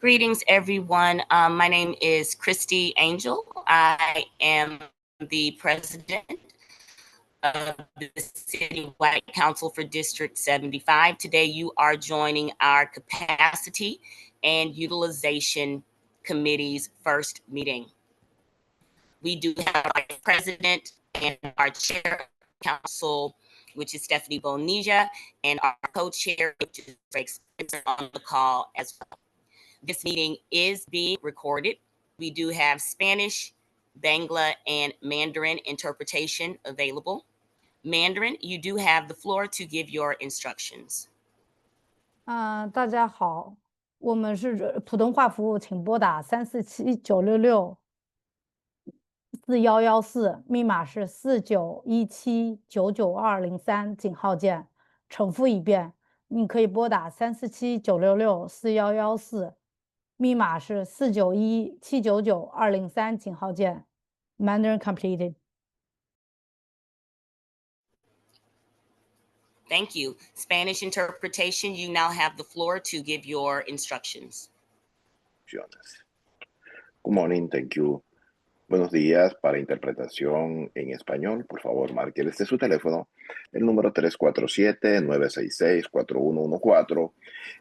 Greetings, everyone. My name is Christy Angel. I am the president of the Citywide Council for District 75. Today, you are joining our Capacity and Utilization Committee's first meeting. We do have our president and our chair of council, which is Stephanie Bonilla, and our co-chair, which is Greg Spencer, on the call as well. This meeting is being recorded. We do have Spanish, Bangla, and Mandarin interpretation available. Mandarin, you do have the floor to give your instructions. 大家好，我们是普通话服务，请拨打347-966-4114，密码是4917-99203，井号键。重复一遍，你可以拨打347-966-4114，密码是4917-99203，井号键。Mandarin completed. Thank you. Spanish interpretation, you now have the floor to give your instructions. Good morning, thank you. Buenos días. Para interpretación en español, por favor, marque desde su teléfono el número 347-966-4114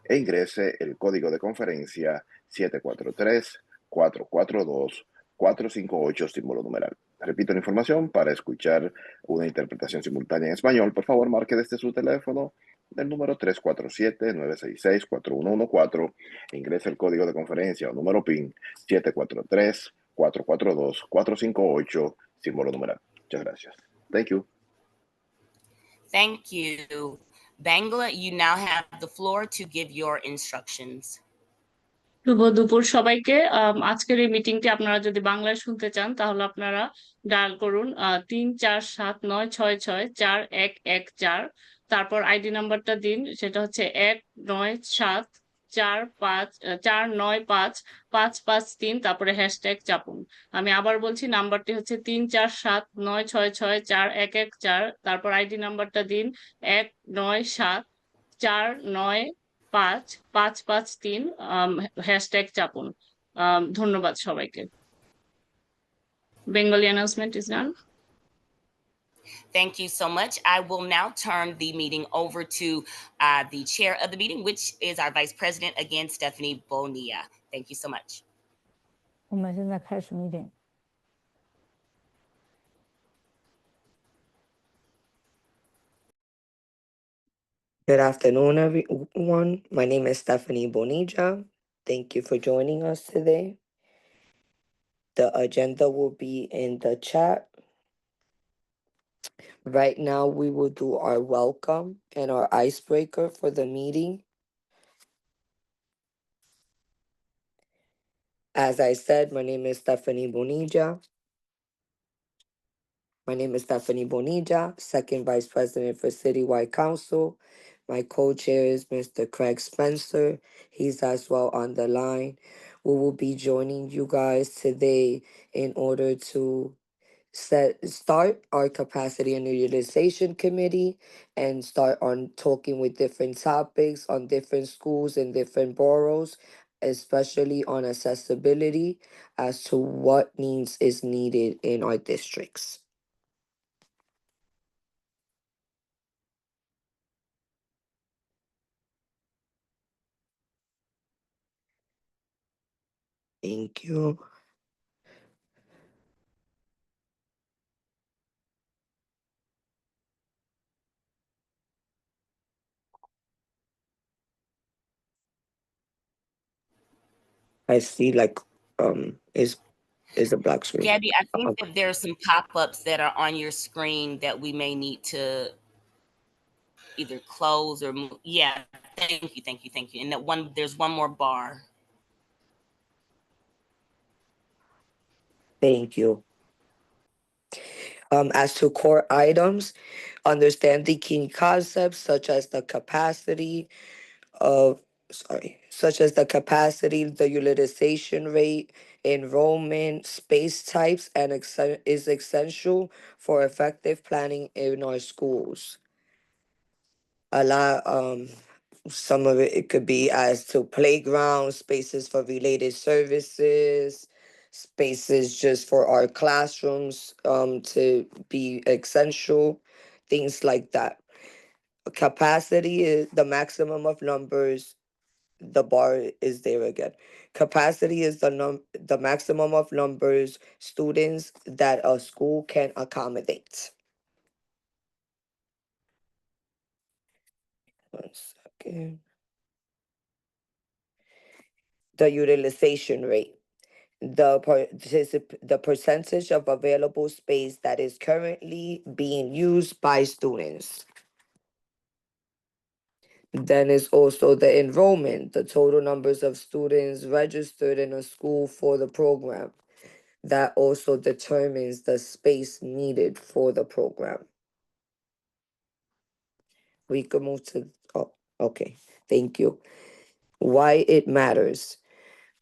e ingrese el código de conferencia 743-442-458, símbolo numeral. Repito la información: para escuchar una interpretación simultánea en español, por favor, marque desde su teléfono el número 347-966-4114 e ingrese el código de conferencia o número PIN 743-442-458, símbolo numeral. Muchas gracias. Thank you. Thank you. Bangla, you now have the floor to give your instructions. শুভ দুপুর সবাইকে। আজকের এই মিটিংটি আপনারা যদি বাংলায় শুনতে চান তাহলে আপনারা ডায়াল করুন 34796641114, তারপর আইডি নাম্বারটা দিন, সেটা হচ্ছে 1974954553, তারপরে হ্যাশট্যাগ চাপুন। আমি আবার বলছি, নাম্বারটি হচ্ছে 34796641114, তারপর আইডি নাম্বারটা দিন 1974955553, হ্যাশট্যাগ চাপুন। ধন্যবাদ সবাইকে। Bengali announcement is done. Thank you so much. I will now turn the meeting over to the chair of the meeting, which is our vice president, again, Stephanie Bonilla. Thank you so much. 我们现在开始 meeting. Good afternoon, everyone. My name is Stephanie Bonilla. Thank you for joining us today. The agenda will be in the chat. Right now, we will do our welcome and our icebreaker for the meeting. As I said, my name is Stephanie Bonilla. My name is Stephanie Bonilla, second vice president for Citywide Council. My co-chair is Mr. Craig Spencer. He's as well on the line. We will be joining you guys today in order to start our capacity and utilization committee and start on talking with different topics on different schools and different boroughs, especially on accessibility as to what needs is needed in our districts. Thank you. I see is a black screen. Gabby, I think that there's some pop-ups that are on your screen that we may need to either close or move. Yeah, thank you. And that there's one more bar. Thank you. As to core items, understand the key concepts such as the capacity, the utilization rate, enrollment, space types, and is essential for effective planning in our schools. some of it could be as to playground, spaces for related services, spaces just for our classrooms to be essential, things like that. Capacity is the maximum of numbers. The bar is there again. Capacity is the maximum of numbers students that a school can accommodate. One second. The utilization rate. The percentage of available space that is currently being used by students. Then is also the enrollment, the total numbers of students registered in a school for the program. That also determines the space needed for the program. We can move to, oh, okay, thank you. Why it matters.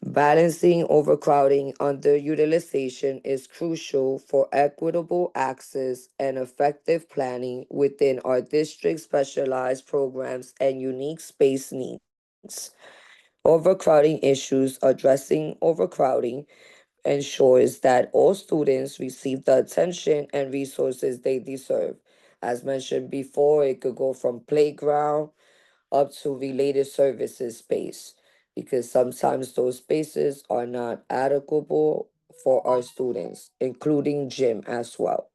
Balancing overcrowding underutilization is crucial for equitable access and effective planning within our district's specialized programs and unique space needs. Overcrowding issues. Addressing overcrowding ensures that all students receive the attention and resources they deserve. As mentioned before, it could go from playground up to related services space, because sometimes those spaces are not adequate for our students, including gym as well.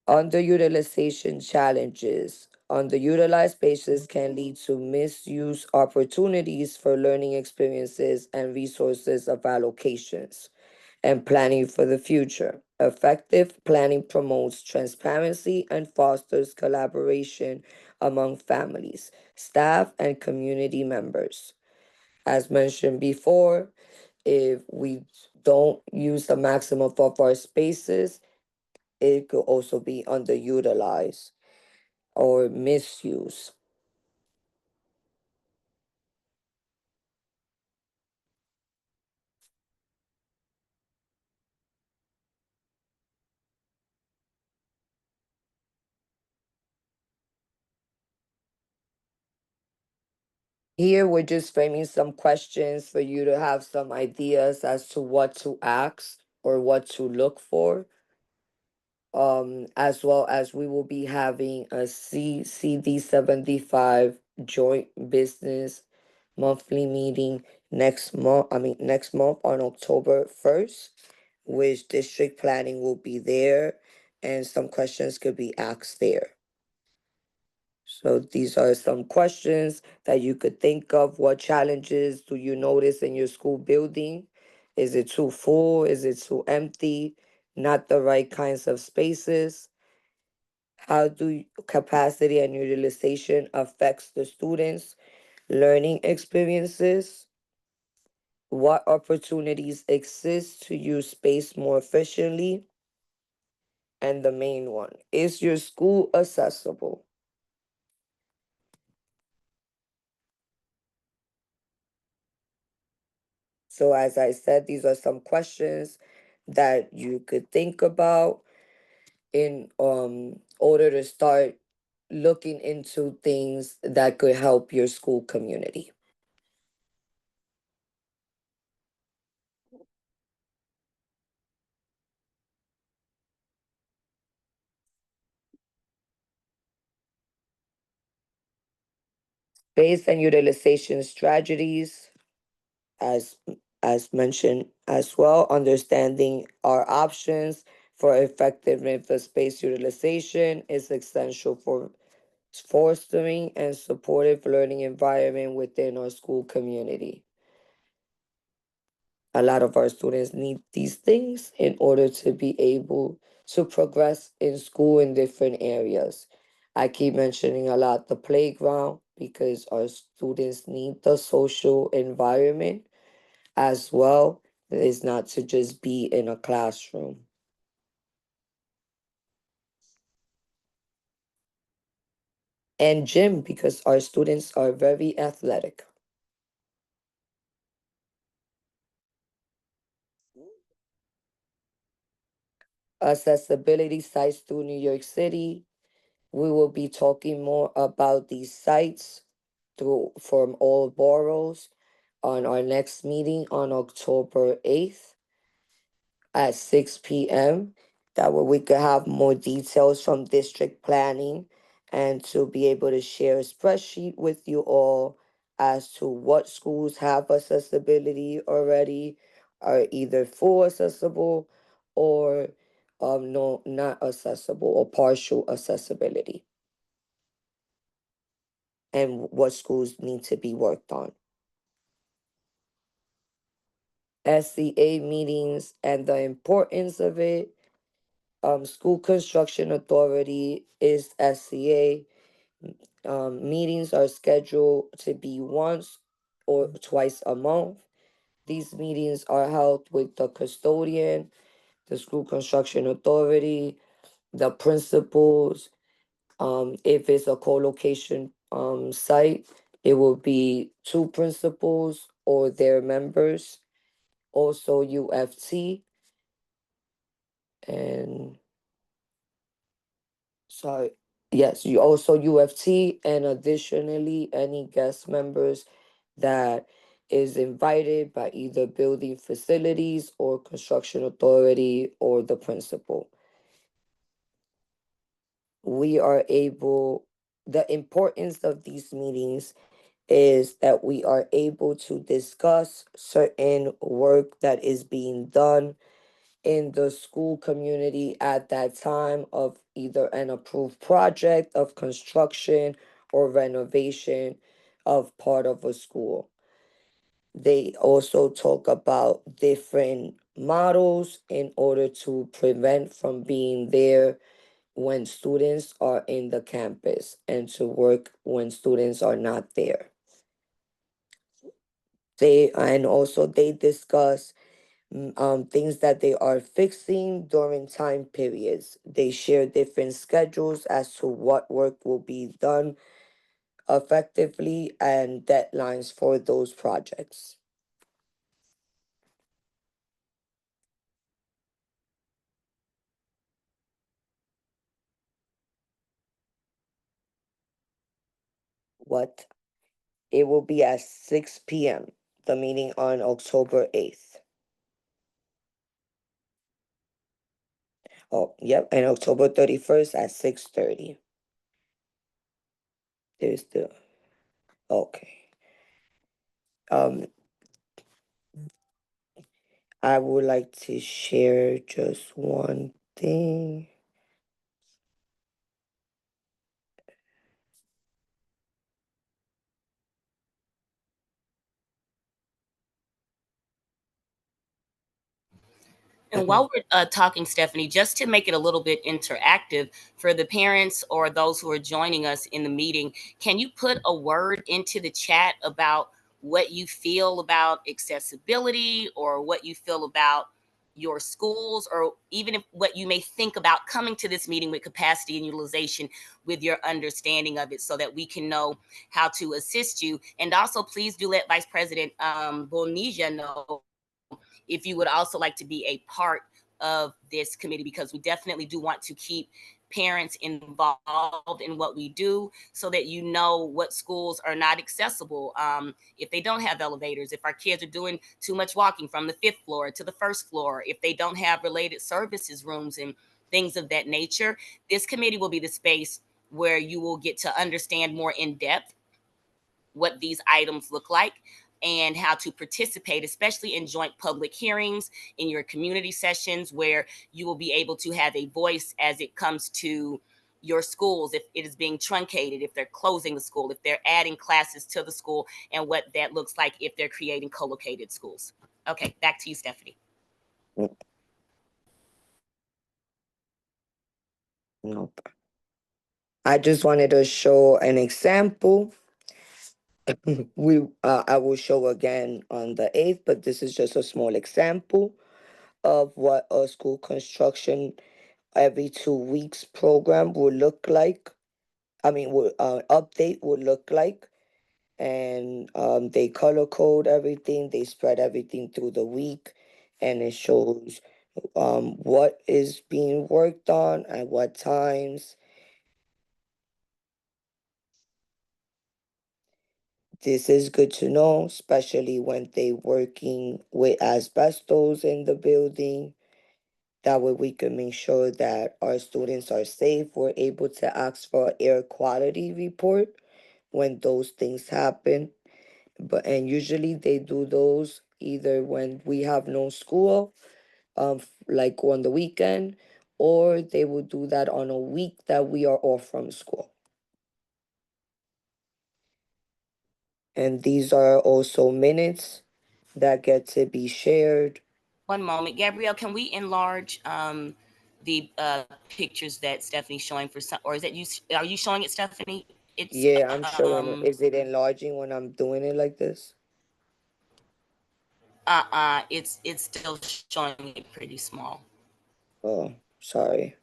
Underutilization challenges. Underutilized spaces can lead to misuse opportunities for learning experiences and resources of allocations and planning for the future. Effective planning promotes transparency and fosters collaboration among families, staff, and community members. As mentioned before, if we don't use the maximum of our spaces, it could also be underutilized or misuse. Here, we're just framing some questions for you to have some ideas as to what to ask or what to look for. As well as we will be having a CCD75 joint business monthly meeting next month on October 1st, which district planning will be there and some questions could be asked there. So these are some questions that you could think of. What challenges do you notice in your school building? Is it too full? Is it too empty? Not the right kinds of spaces? How do capacity and utilization affects the students' learning experiences? What opportunities exist to use space more efficiently? And the main one, is your school accessible? So as I said, these are some questions that you could think about in order to start looking into things that could help your school community. Space and utilization strategies, as mentioned as well, understanding our options for effective space utilization is essential for fostering and supportive learning environment within our school community. A lot of our students need these things in order to be able to progress in school in different areas. I keep mentioning a lot the playground because our students need the social environment as well. It's not to just be in a classroom. And gym, because our students are very athletic. Accessibility sites through New York City, We will be talking more about these sites from all boroughs on our next meeting on October 8th at 6 p.m. That way we could have more details from district planning and to be able to share a spreadsheet with you all as to what schools have accessibility already, are either full accessible or no, not accessible or partial accessibility, and what schools need to be worked on. SCA meetings and the importance of it. School Construction Authority is SCA. Meetings are scheduled to be once or twice a month. These meetings are held with the custodian, the School Construction Authority, the principals. If it's a co-location site, it will be 2 principals or their members. Also UFT and sorry, yes, you also UFT, and additionally any guest members that is invited by either building facilities or construction authority or the principal. We are able, the importance of these meetings is that we are able to discuss certain work that is being done in the school community at that time of either an approved project of construction or renovation of part of a school. They also talk about different models in order to prevent from being there when students are in the campus and to work when students are not there. They discuss things that they are fixing during time periods. They share different schedules as to what work will be done effectively and deadlines for those projects. What? It will be at 6 p.m., the meeting on October 8th. Oh, yep, and October 31st at 6:30. There's the, okay. I would like to share just one thing. And while we're talking, Stephanie, just to make it a little bit interactive for the parents or those who are joining us in the meeting, can you put a word into the chat about what you feel about accessibility or what you feel about your schools, or even if what you may think about coming to this meeting with capacity and utilization with your understanding of it, so that we can know how to assist you. And also, please do let Vice President Bonilla know if you would also like to be a part of this committee, because we definitely do want to keep parents involved in what we do, so that you know what schools are not accessible, if they don't have elevators, if our kids are doing too much walking from the 5th floor to the 1st floor, if they don't have related services rooms and things of that nature. This committee will be the space where you will get to understand more in depth what these items look like and how to participate, especially in joint public hearings, in your community sessions, where you will be able to have a voice as it comes to your schools, if it is being truncated, if they're closing the school, if they're adding classes to the school, and what that looks like if they're creating co-located schools. Okay, back to you, Stephanie. Nope. I just wanted to show an example. I will show again on the 8th, but this is just a small example of what a school construction every 2 weeks program will look like. I mean, update would look like. And they color code everything, they spread everything through the week, and it shows what is being worked on at what times. this is good to know, especially when they working with asbestos in the building. That way we can make sure that our students are safe. We're able to ask for an air quality report when those things happen. And usually they do those either when we have no school, like on the weekend, or they will do that on a week that we are off from school. And these are also minutes that get to be shared. One moment, Gabrielle, can we enlarge the pictures that Stephanie's showing for some, or is that you? Are you showing it, Stephanie? It's Yeah, I'm showing it. Is it enlarging when I'm doing it like this? it's still showing it pretty small. Oh, sorry.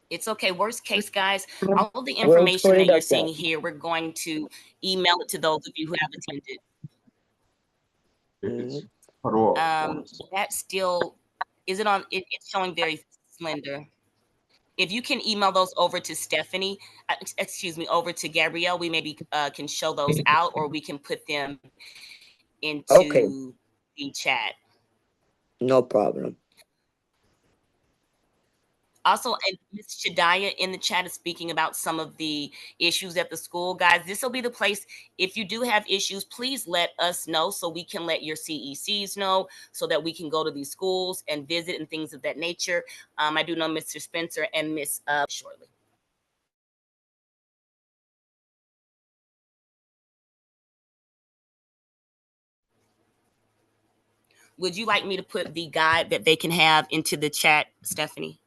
It's okay. Worst case, guys, all of the We'll information put that it you're up there. seeing here, we're going to email it to those of you who have attended. It's cut off. That still, is it on? It's showing very slender. If you can email those over to Stephanie, excuse me, over to Gabrielle, we maybe can show those out, or we can put them Okay, into the chat. no problem. Also, and Ms. Shadaya in the chat is speaking about some of the issues at the school. Guys, this will be the place. If you do have issues, please let us know so we can let your CECs know so that we can go to these schools and visit and things of that nature. I do know Mr. Spencer and Miss shortly. Would you like me to put the guide that they can have into the chat, Stephanie?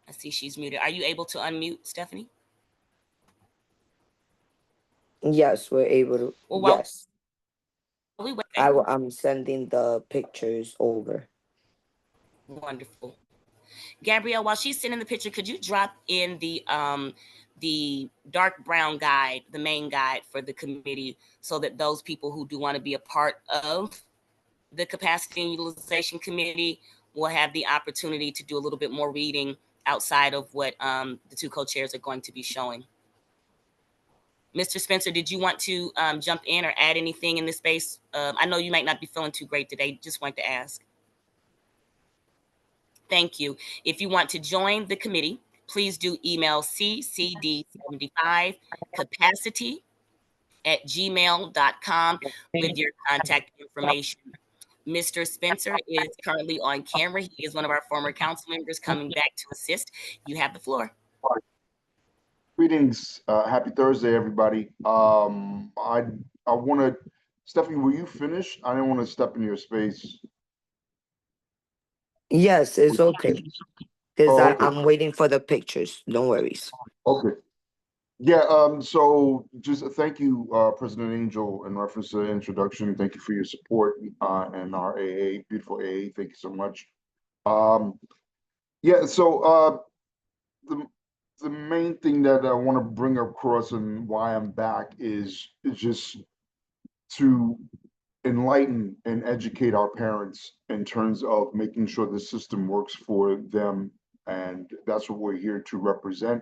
I see she's muted. Are you able to unmute, Stephanie? Yes, we're able to. Well, Yes, we wait. I'm sending the pictures over. Wonderful. Gabrielle, while she's sending the picture, could you drop in the dark brown guide, the main guide for the committee, so that those people who do want to be a part of the capacity and utilization committee will have the opportunity to do a little bit more reading outside of what the two co-chairs are going to be showing. Mr. Spencer, did you want to jump in or add anything in this space? I know you might not be feeling too great today. Just wanted to ask. Thank you. If you want to join the committee, please do email CCD75 capacity@gmail.com with your contact information. Mr. Spencer is currently on camera. He is one of our former council members coming back to assist. You have the floor. Greetings. Happy Thursday, everybody. I want to, Stephanie, were you finished? I didn't want to step in your space. Yes, it's okay. Because Oh, okay. I'm waiting for the pictures. No worries. Okay. Yeah, so just thank you, President Angel, in reference to the introduction. Thank you for your support and our AA, beautiful AA. Thank you so much. Yeah, so the main thing that I want to bring across and why I'm back is just to enlighten and educate our parents in terms of making sure the system works for them, and that's what we're here to represent.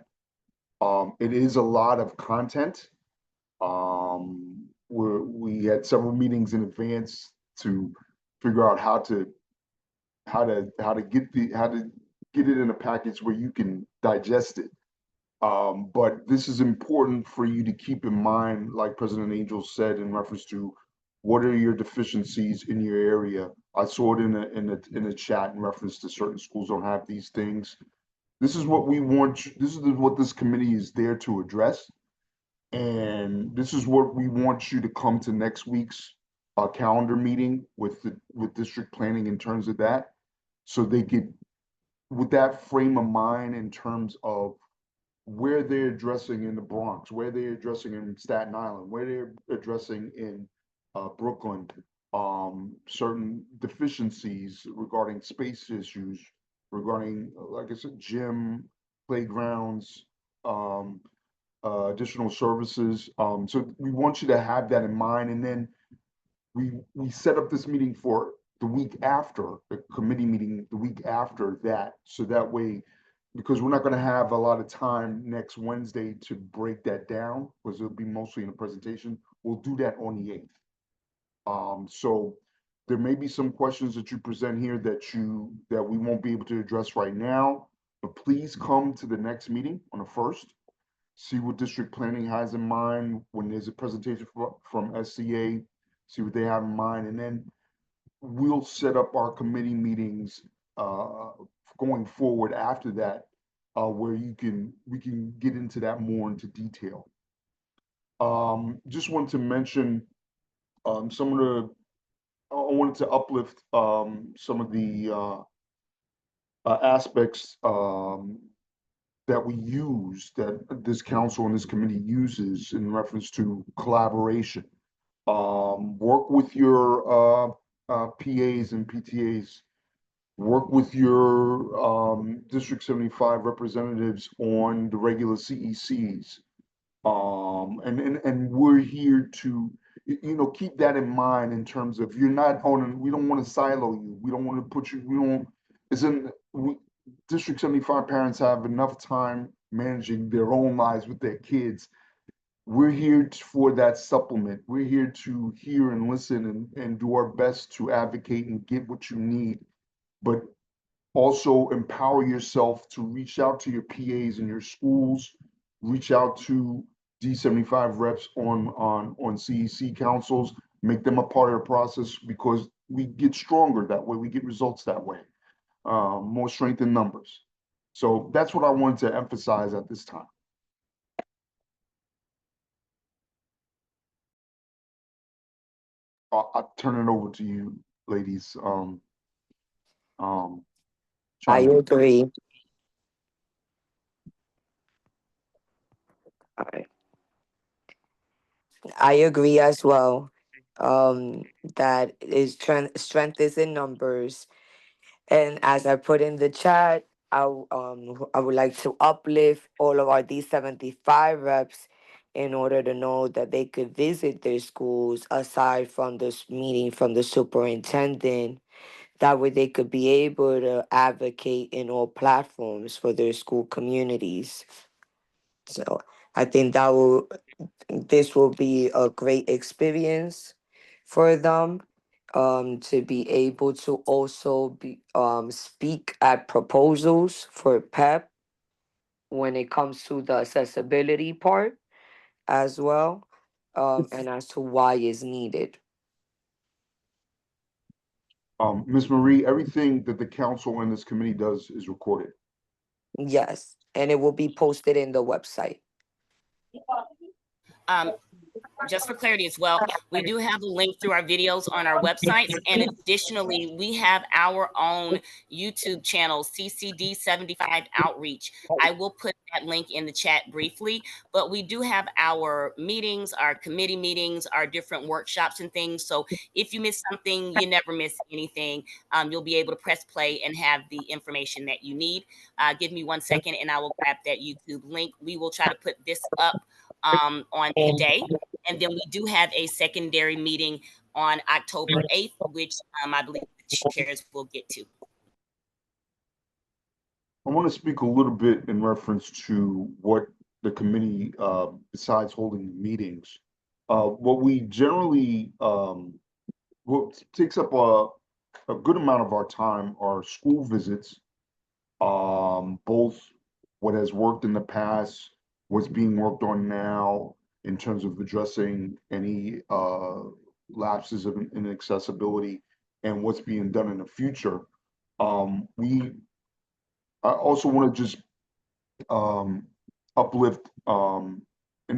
It is a lot of content. We had several meetings in advance to figure out how to get it in a package where you can digest it. But this is important for you to keep in mind, like President Angel said, in reference to what are your deficiencies in your area. I saw it in a chat in reference to certain schools don't have these things. This is what we want. This is what this committee is there to address, and this is what we want you to come to next week's calendar meeting with district planning in terms of that, so they could, with that frame of mind in terms of where they're addressing in the Bronx, where they're addressing in Staten Island, where they're addressing in Brooklyn, certain deficiencies regarding space issues, regarding, like I said, gym, playgrounds, additional services. So we want you to have that in mind. And then we set up this meeting for the week after, the committee meeting the week after that. So that way, because we're not going to have a lot of time next Wednesday to break that down, because it'll be mostly in a presentation. We'll do that on the 8th. So there may be some questions that you present here that we won't be able to address right now, but please come to the next meeting on the 1st. See what district planning has in mind when there's a presentation from SCA, see what they have in mind, and then we'll set up our committee meetings going forward after that, where we can get into that more into detail. Just wanted to mention some of the, I wanted to uplift some of the aspects that we use, that this council and this committee uses in reference to collaboration. Work with your PAs and PTAs, work with your District 75 representatives on the regular CECs. And we're here to, keep that in mind in terms of you're not on, we don't want to silo you. We don't want to put you, District 75 parents have enough time managing their own lives with their kids. We're here for that supplement. We're here to hear and listen and do our best to advocate and get what you need, but also empower yourself to reach out to your PAs in your schools, reach out to D75 reps on CEC councils, make them a part of the process, because we get stronger that way, we get results that way, more strength in numbers. So that's what I wanted to emphasize at this time. I'll turn it over to you, ladies. I agree. All right. I agree as well. That is strength is in numbers, and as I put in the chat, I would like to uplift all of our D75 reps in order to know that they could visit their schools aside from this meeting from the superintendent. That way they could be able to advocate in all platforms for their school communities. So I think this will be a great experience for them, to be able to also be speak at proposals for PEP when it comes to the accessibility part as well, and as to why it's needed. Ms. Marie, everything that the council and this committee does is recorded. Yes, and it will be posted in the website. Just for clarity as well, we do have a link through our videos on our websites. And additionally, we have our own YouTube channel, CCD75 Outreach. I will put that link in the chat briefly, but we do have our meetings, our committee meetings, our different workshops and things. So if you miss something, you never miss anything. You'll be able to press play and have the information that you need. Give me 1 second and I will grab that YouTube link. We will try to put this up on today. And then we do have a secondary meeting on October 8th, which I believe the chairs will get to. I want to speak a little bit in reference to what the committee, besides holding meetings, what we generally, what takes up a good amount of our time are school visits, both what has worked in the past, what's being worked on now in terms of addressing any lapses in accessibility, and what's being done in the future. I also want to just uplift and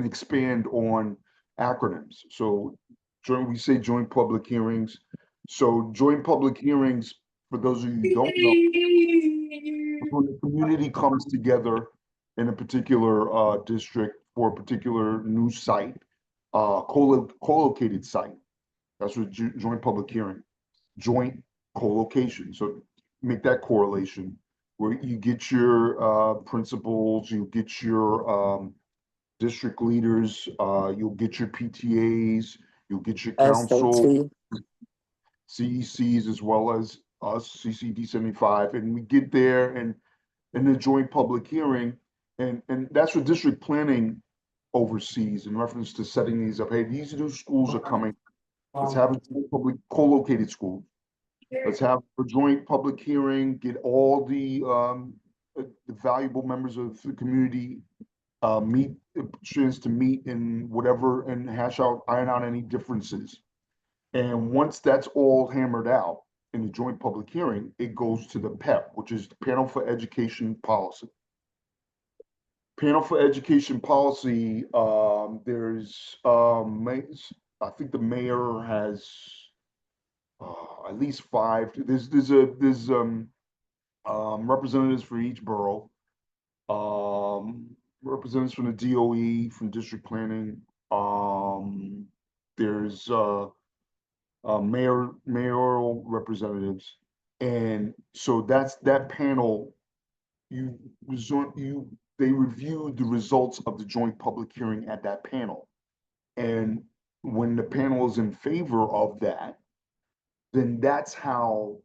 expand on acronyms. So we say joint public hearings. So joint public hearings, for those of you who don't know, when the community comes together in a particular district for a particular new site, co-located site, that's what joint public hearing, joint co-location. So make that correlation where you get your principals, you get your district leaders, you'll get your PTAs, you'll get your council. SOT. CECs as well as us, CCD75, and we get there and in the joint public hearing, and that's what district planning oversees in reference to setting these up. Hey, these new schools are coming. Let's have a public co-located school. Let's have a joint public hearing, get all the valuable members of the community meet, chance to meet and whatever, and iron out any differences. And once that's all hammered out in the joint public hearing, it goes to the PEP, which is the Panel for Education Policy. Panel for Education Policy, there's, I think the mayor has at least 5. There's representatives for each borough, representatives from the DOE, from district planning. There's mayoral representatives, and so that's that panel. They reviewed the results of the joint public hearing at that panel, and when the panel is in favor of that, then that's how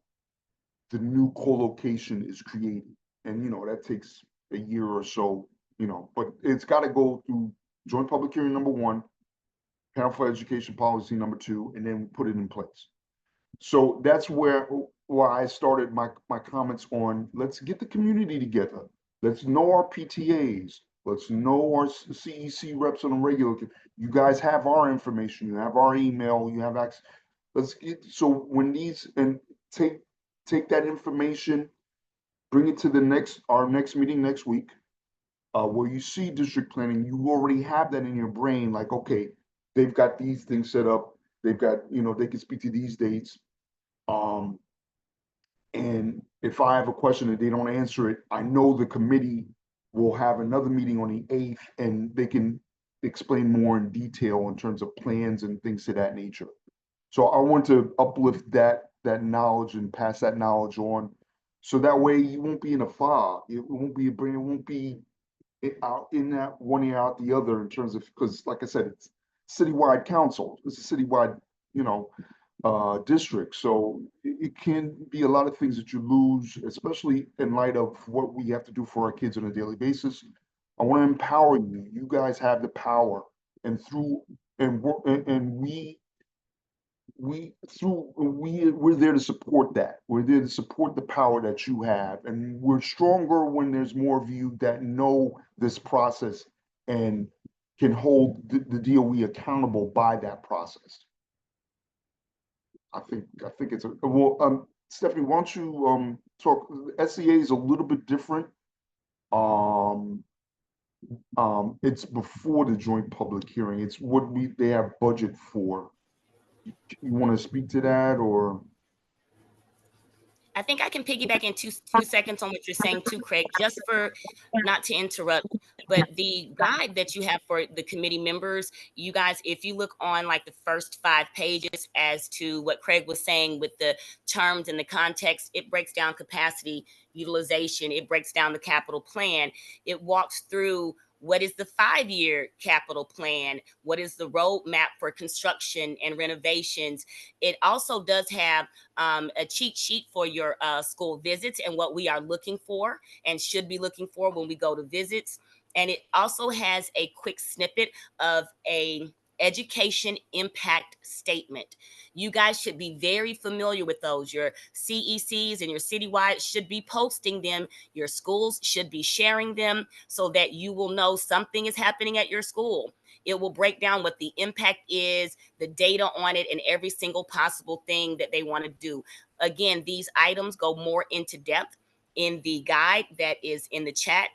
the new co-location is created. And that takes a year or so, but it's got to go through joint public hearing number 1, Panel for Education Policy number 2, and then put it in place. So that's where I started my comments on, let's get the community together. Let's know our PTAs. Let's know our CEC reps on a regular. You guys have our information. You have our email. You have access. Let's get, so when these, and take that information, bring it to our next meeting next week, where you see district planning. You already have that in your brain. Like, okay, they've got these things set up. They've got, they can speak to these dates. And if I have a question and they don't answer it, I know the committee will have another meeting on the 8th, and they can explain more in detail in terms of plans and things of that nature. So I want to uplift that knowledge and pass that knowledge on, so that way you won't be in a fog. It won't be out in that one ear out the other, in terms of, because like I said, it's citywide council. It's a citywide, district. So it can be a lot of things that you lose, especially in light of what we have to do for our kids on a daily basis. I want to empower you. You guys have the power, and we're there to support that. We're there to support the power that you have, and we're stronger when there's more of you that know this process and can hold the DOE accountable by that process. I think it's Stephanie, why don't you talk? SEA is a little bit different. It's before the joint public hearing. It's what they have budget for. You want to speak to that, or? I think I can piggyback in two seconds on what you're saying too, Craig, just for not to interrupt. But the guide that you have for the committee members, you guys, if you look on like the first 5 pages as to what Craig was saying with the terms and the context, it breaks down capacity utilization. It breaks down the capital plan. It walks through what is the 5-year capital plan? What is the roadmap for construction and renovations? It also does have a cheat sheet for your school visits and what we are looking for and should be looking for when we go to visits. And it also has a quick snippet of a education impact statement. You guys should be very familiar with those. Your CECs and your citywide should be posting them. Your schools should be sharing them so that you will know something is happening at your school. It will break down what the impact is, the data on it, and every single possible thing that they want to do. Again, these items go more into depth in the guide that is in the chat.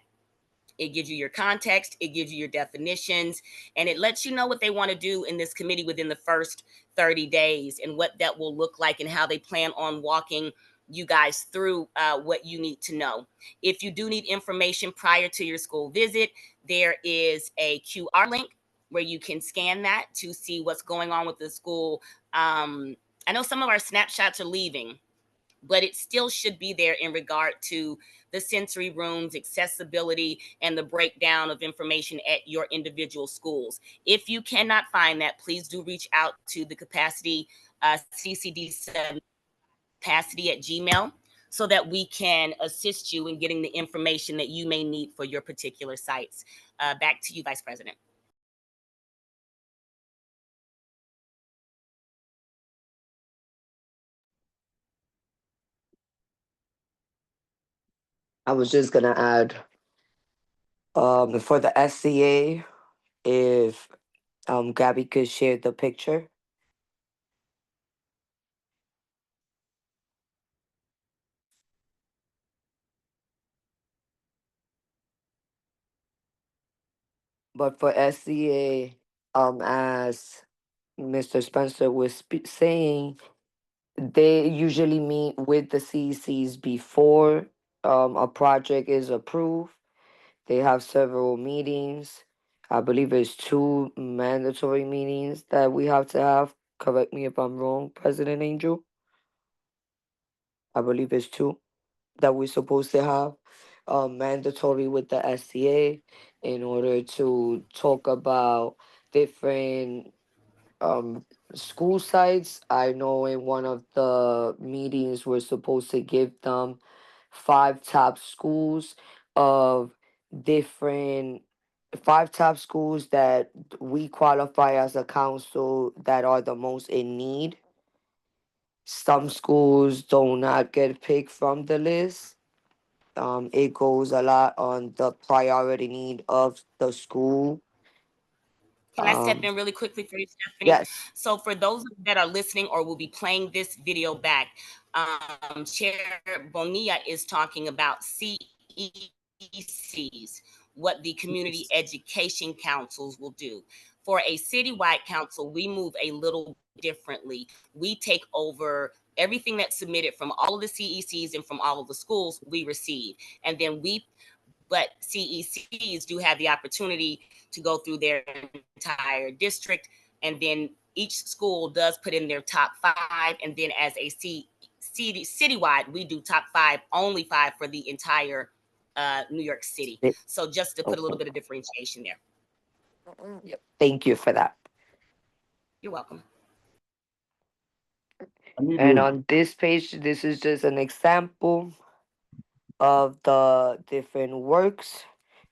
It gives you your context, it gives you your definitions, and it lets you know what they want to do in this committee within the first 30 days and what that will look like and how they plan on walking you guys through what you need to know. If you do need information prior to your school visit, there is a QR link where you can scan that to see what's going on with the school. I know some of our snapshots are leaving, but it still should be there in regard to the sensory rooms, accessibility, and the breakdown of information at your individual schools. If you cannot find that, please do reach out to the capacity CCD7 capacity at Gmail, so that we can assist you in getting the information that you may need for your particular sites. Back to you, Vice President. I was just gonna add, for the SCA, if Gabby could share the picture. But for SCA, as Mr. Spencer was saying, they usually meet with the CECs before a project is approved. They have several meetings. I believe it's 2 mandatory meetings that we have to have. Correct me if I'm wrong, President Angel. I believe it's 2 that we're supposed to have mandatory with the SCA in order to talk about different school sites. I know in one of the meetings we're supposed to give them 5 top schools of different 5 top schools that we qualify as a council that are the most in need. Some schools do not get picked from the list. It goes a lot on the priority need of the school. Can I step in really quickly for you, Stephanie? Yes. So for those that are listening or will be playing this video back, Chair Bonilla is talking about CECs, what the community education councils will do. For a citywide council, we move a little differently. We take over everything that's submitted from all of the CECs and from all of the schools we receive. And then but CECs do have the opportunity to go through their entire district, and then each school does put in their top 5, and then as a citywide, we do top 5, only 5 for the entire New York City. So just to put a little bit of differentiation there. Yep. Thank you for that. You're welcome. And on this page, this is just an example of the different works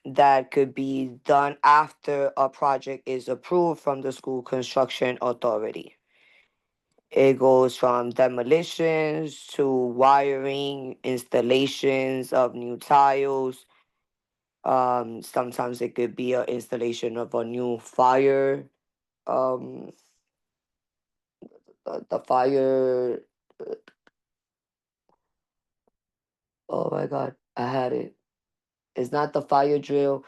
that could be done after a project is approved from the school construction authority. It goes from demolitions to wiring, installations of new tiles. Sometimes it could be an installation of a new fire. The fire. Oh my God, I had it. It's not the fire drill.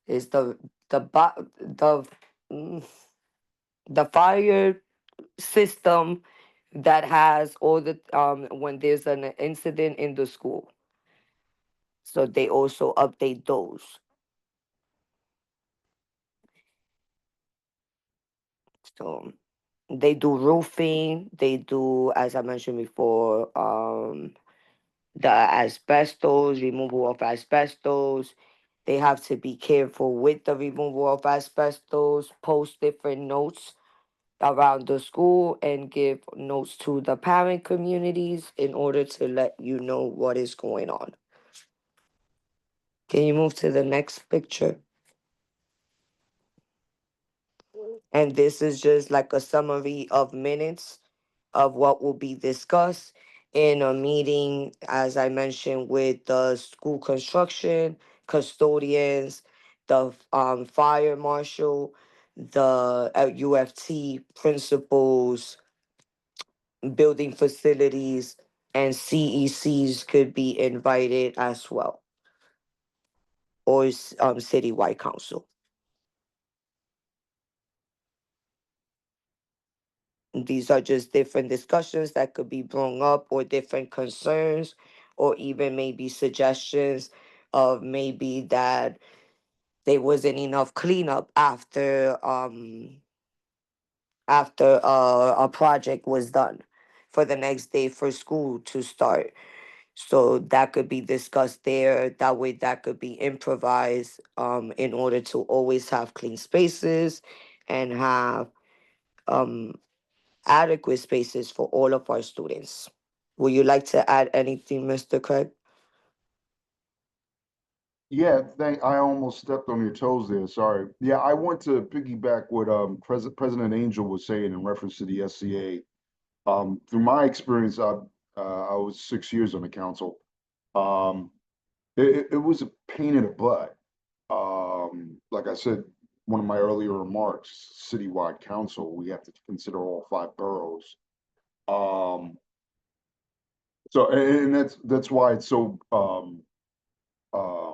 It's mm, the fire system that has all the when there's an incident in the school. So they also update those. So they do roofing. They do, as I mentioned before, the asbestos, removal of asbestos. They have to be careful with the removal of asbestos, post different notes around the school, and give notes to the parent communities in order to let you know what is going on. Can you move to the next picture? And this is just like a summary of minutes of what will be discussed in a meeting, as I mentioned, with the school construction, custodians, the fire marshal, the UFT principals, building facilities, and CECs could be invited as well, or citywide council. These are just different discussions that could be brought up, or different concerns, or even maybe suggestions of maybe that there wasn't enough cleanup after a project was done. for the next day for school to start. So that could be discussed there. That way, that could be improvised in order to always have clean spaces and have adequate spaces for all of our students. Would you like to add anything, Mr. Craig? Yeah, I almost stepped on your toes there. Sorry. Yeah, I want to piggyback what President Angel was saying in reference to the SCA. Through my experience, I was 6 years on the council. Um, it was a pain in the butt. Like I said, one of my earlier remarks, citywide council, we have to consider all 5 boroughs. So, and that's why it's so uh,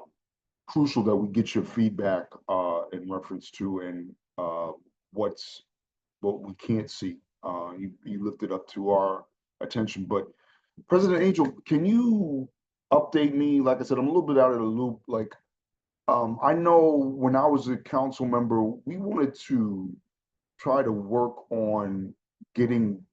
crucial that we get your feedback in reference to and what we can't see. You lifted up to our attention, but President Angel, can you update me? Like I said, I'm a little bit out of the loop. Like, I know when I was a council member, we wanted to try to work on getting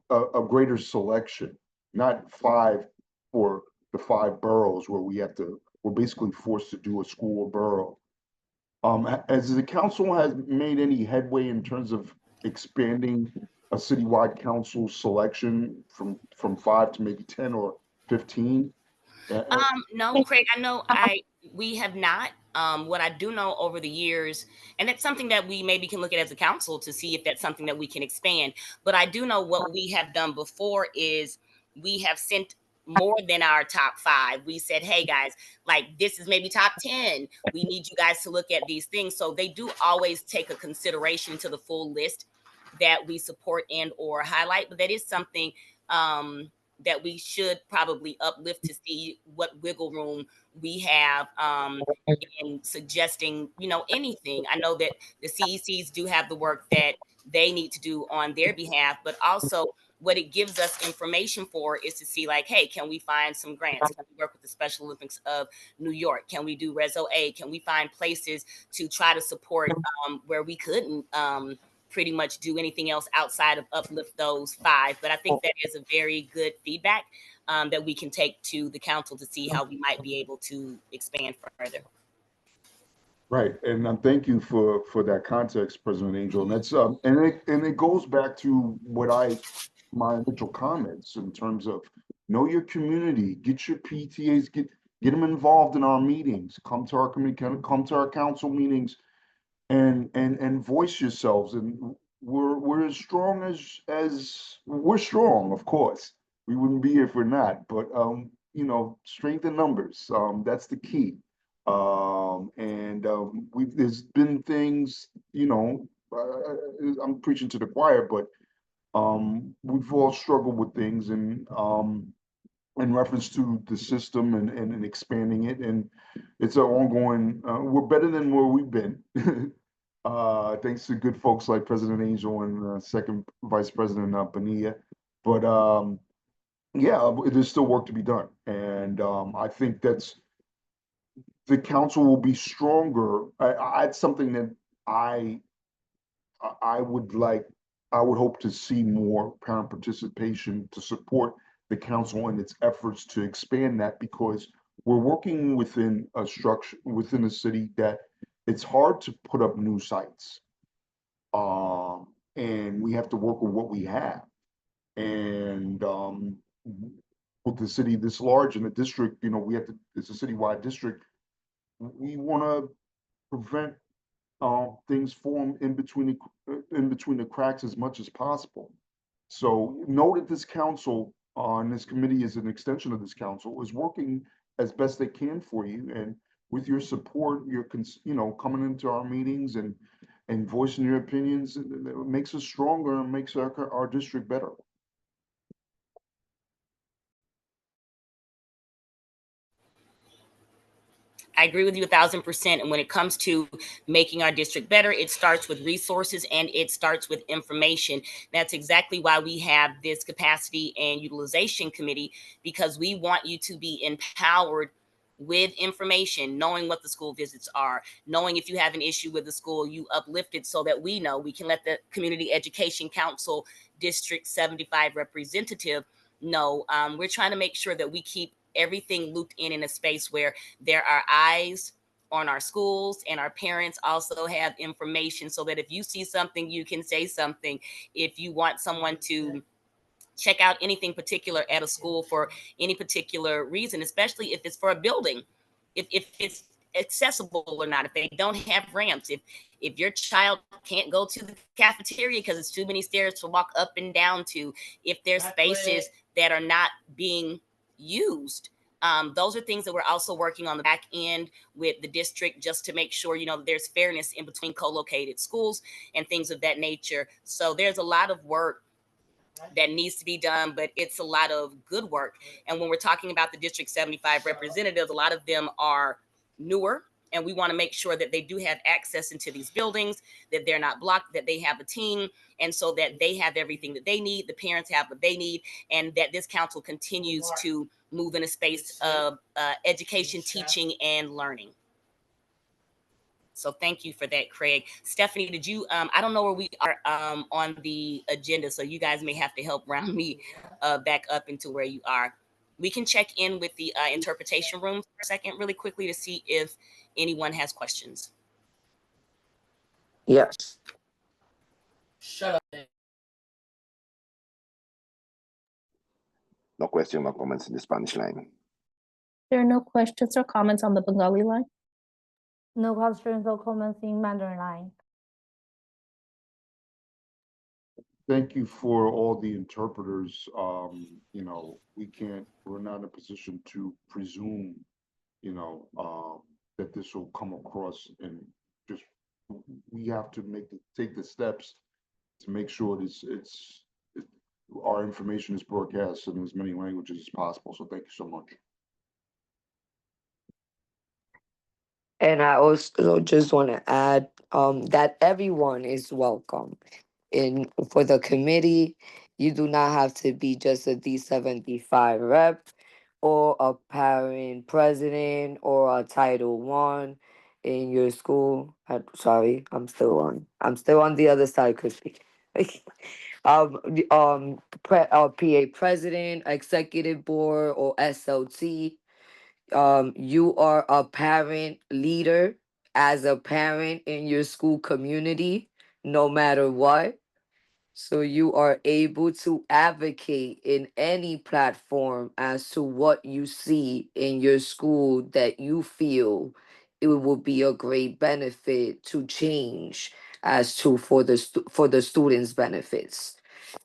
a greater selection, not 5 for the 5 boroughs where we're basically forced to do a school or borough. As the council has made any headway in terms of expanding a citywide council selection from 5 to maybe 10 or 15? No, Craig, I know we have not. What I do know over the years, and it's something that we maybe can look at as a council to see if that's something that we can expand. But I do know what we have done before is we have sent more than our top 5. We said, hey guys, like this is maybe top 10. We need you guys to look at these things. So they do always take a consideration to the full list that we support and or highlight. But that is something that we should probably uplift to see what wiggle room we have in suggesting, anything. I know that the CECs do have the work that they need to do on their behalf, but also what it gives us information for is to see like, hey, can we find some grants? Can we work with the Special Olympics of New York? Can we do Reso A? Can we find places to try to support where we couldn't pretty much do anything else outside of uplift those 5? But I think that is a very good feedback that we can take to the council to see how we might be able to expand further. Right, and thank you for that context, President Angel. And that's and it goes back to my initial comments in terms of know your community, get your PTAs, get them involved in our meetings, come to our community, come to our council meetings, and voice yourselves. And we're as strong as we're strong, of course. We wouldn't be here if we're not, but strength in numbers. That's the key. There's been things, I'm preaching to the choir, but we've all struggled with things and in reference to the system and expanding it. And it's an ongoing, we're better than where we've been. Thanks to good folks like President Angel and second Vice President Bonilla. But yeah, there's still work to be done. And I think the council will be stronger. It's something that I would hope to see more parent participation to support the council in its efforts to expand that, because we're working within a structure, within a city that it's hard to put up new sites. And we have to work with what we have. And with the city this large in the district, it's a citywide district. We want to prevent things form in between the cracks as much as possible. So know that this council and this committee is an extension of this council, is working as best they can for you, and with your support, coming into our meetings and voicing your opinions, it makes us stronger and makes our district better. I agree with you 1,000%. And when it comes to making our district better, it starts with resources and it starts with information. That's exactly why we have this capacity and utilization committee, because we want you to be empowered with information, knowing what the school visits are, knowing if you have an issue with the school, you uplift it so that we know. We can let the Community Education Council District 75 representative know, we're trying to make sure that we keep everything looped in a space where there are eyes on our schools, and our parents also have information so that if you see something, you can say something. If you want someone to check out anything particular at a school for any particular reason, especially if it's for a building, if it's accessible or not, if they don't have ramps, if your child can't go to the cafeteria because it's too many stairs to walk up and down to, if there's spaces that are not being used. Those are things that we're also working on the back end with the district, just to make sure, there's fairness in between co-located schools and things of that nature. So there's a lot of work that needs to be done, but it's a lot of good work. And when we're talking about the District 75 representatives, a lot of them are newer, and we want to make sure that they do have access into these buildings, that they're not blocked, that they have a team, and so that they have everything that they need, the parents have what they need, and that this council continues to move in a space of education, teaching, and learning. So thank you for that, Craig. Stephanie, did you, I don't know where we are on the agenda, so you guys may have to help round me back up into where you are. We can check in with the interpretation room for a second really quickly to see if anyone has questions. Yes. Shut up. No question, no comments in the Spanish line. There are no questions or comments on the Bengali line. No questions or comments in Mandarin line. Thank you for all the interpreters. We're not in a position to presume, that this will come across, and just, we have to take the steps to make sure our information is broadcast in as many languages as possible. So thank you so much. And I also just want to add that everyone is welcome. For the committee, you do not have to be just a D75 rep or a parent president or a Title I in your school. Sorry, I'm still on the other side, Christy. PA president, executive board, or SLT. You are a parent leader as a parent in your school community, no matter what. So you are able to advocate in any platform as to what you see in your school that you feel it will be a great benefit to change as to for the students' benefits.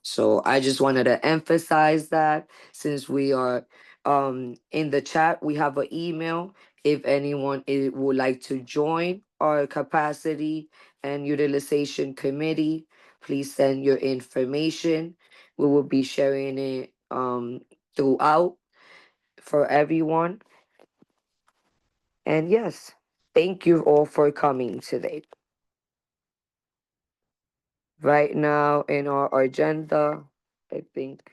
So I just wanted to emphasize that since we are in the chat, we have an email if anyone would like to join our capacity and utilization committee. Please send your information. We will be sharing it throughout for everyone. And yes, thank you all for coming today. Right now in our agenda, I think,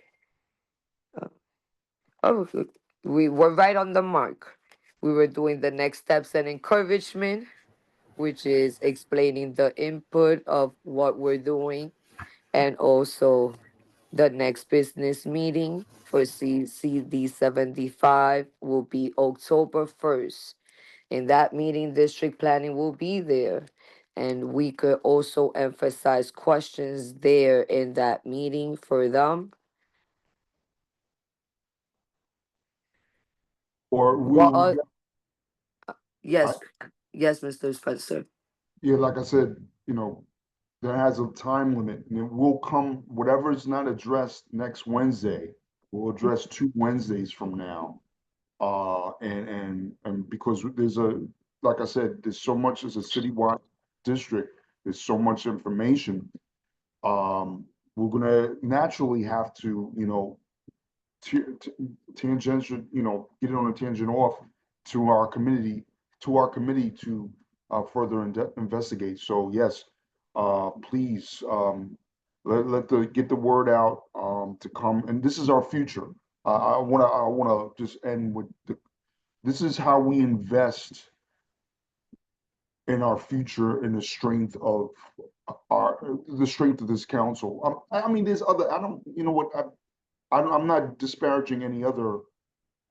we were right on the mark. We were doing the next steps and encouragement, which is explaining the input of what we're doing, and also the next business meeting for CCD75 will be October 1st. In that meeting, district planning will be there. And we could also emphasize questions there in that meeting for them. Or yes, Mr. Spencer. Yeah, like I said, that has a time limit, and it will come, whatever is not addressed next Wednesday, we'll address 2 Wednesdays from now. And because like I said, there's so much, as a citywide district, there's so much information. We're gonna naturally have to, tangential, get it on a tangent off to our committee to further investigate. So yes, please, get the word out to come. And this is our future. I wanna just end with this is how we invest in our future, in the strength of the strength of this council. I mean, there's other. I don't. You know what? I'm not disparaging any other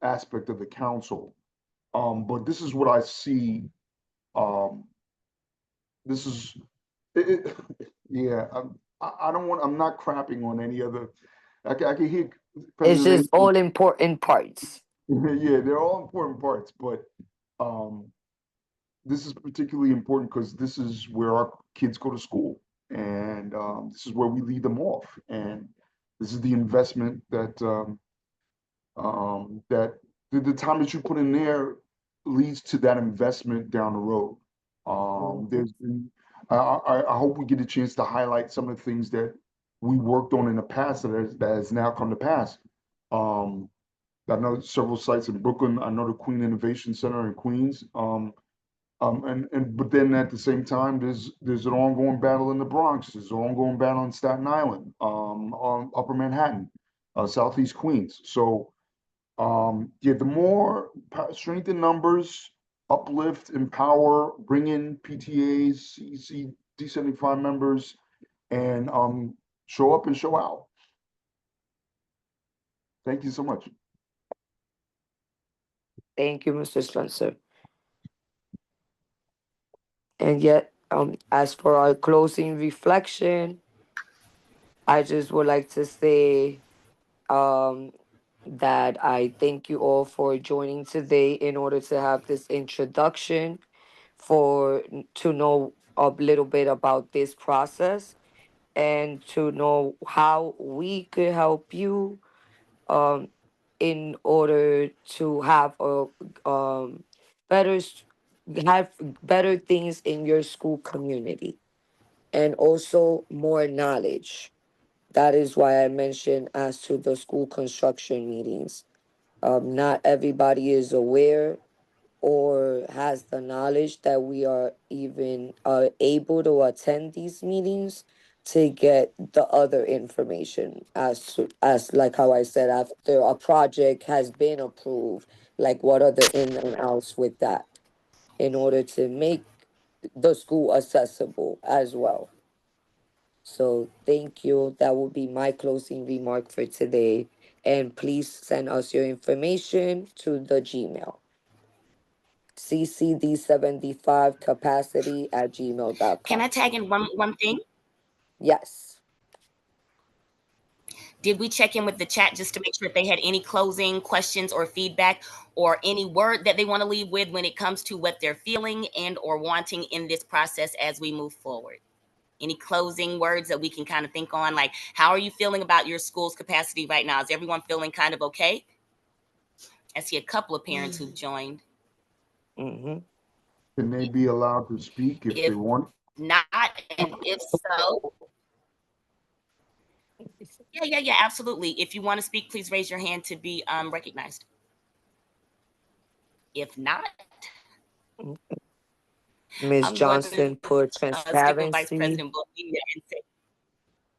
aspect of the council, but this is what I see. Um, this is, yeah. I don't want. I'm not crapping on any other. I can hear It's President. just all important parts. Yeah, they're all important parts, but um, this is particularly important because this is where our kids go to school, and this is where we lead them off, and this is the investment that that the time that you put in there leads to that investment down the road. There's been, I hope we get a chance to highlight some of the things that we worked on in the past that has now come to pass. I know several sites in Brooklyn. I know the Queen Innovation Center in Queens. But then at the same time, there's an ongoing battle in the Bronx. There's an ongoing battle in Staten Island, on Upper Manhattan, Southeast Queens. So yeah, the more strength in numbers, uplift, empower, bring in PTAs, CCD75 members, and show up and show out. Thank you so much. Thank you, Mr. Spencer. And yet, as for our closing reflection, I just would like to say that I thank you all for joining today in order to have this introduction to know a little bit about this process and to know how we could help you um, in order to have a better have better things in your school community and also more knowledge. That is why I mentioned as to the school construction meetings. Not everybody is aware or has the knowledge that we are even able to attend these meetings to get the other information as like how I said, after a project has been approved, like what are the in and outs with that in order to make the school accessible as well. So thank you. That will be my closing remark for today. And please send us your information to the Gmail. CCD75 capacity at Can gmail.com. I tag in one thing? Yes. Did we check in with the chat just to make sure if they had any closing questions or feedback or any word that they want to leave with when it comes to what they're feeling and or wanting in this process as we move forward? Any closing words that we can kind of think on? Like, how are you feeling about your school's capacity right now? Is everyone feeling kind of okay? I see a couple of parents who've joined. Mm-hmm. Can they be allowed to speak if they want? Not, and if so, yeah, absolutely. If you want to speak, please raise your hand to be recognized. If not, Ms. I'm going to Johnson put stick with Vice transparency. President Bonilla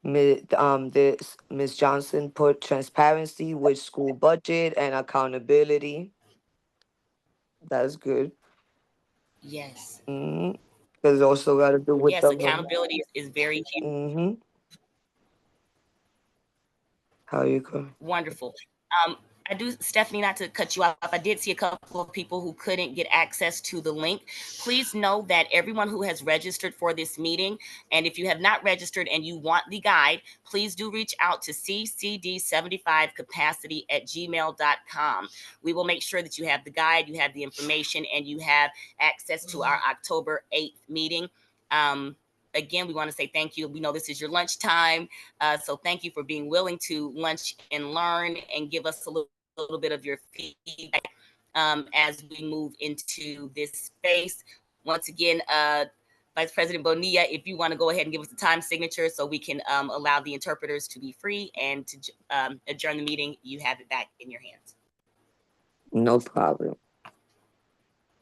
and say, Ms. Johnson put transparency with school budget and accountability. That's good. yes. Mm-hmm. Because also got to do with Yes, the accountability is very huge. Mm-hmm. How you go? Wonderful. I do, Stephanie, not to cut you off, I did see a couple of people who couldn't get access to the link. Please know that everyone who has registered for this meeting, and if you have not registered and you want the guide, please do reach out to ccd75capacity at gmail.com. We will make sure that you have the guide, you have the information, and you have access to our October 8th meeting. Again, we want to say thank you. We know this is your lunchtime. So thank you for being willing to lunch and learn and give us a little bit of your feedback as we move into this space. Once again, Vice President Bonilla, if you want to go ahead and give us a time signature so we can allow the interpreters to be free and to adjourn the meeting, you have it back in your hands. No problem.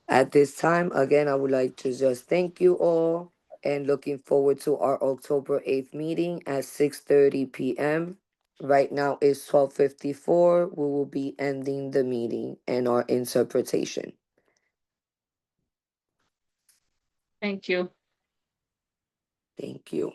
At this time, again, I would like to just thank you all and looking forward to our October 8th meeting at 6:30 p.m. Right now it's 12:54. We will be ending the meeting and our interpretation. Thank you. Thank you.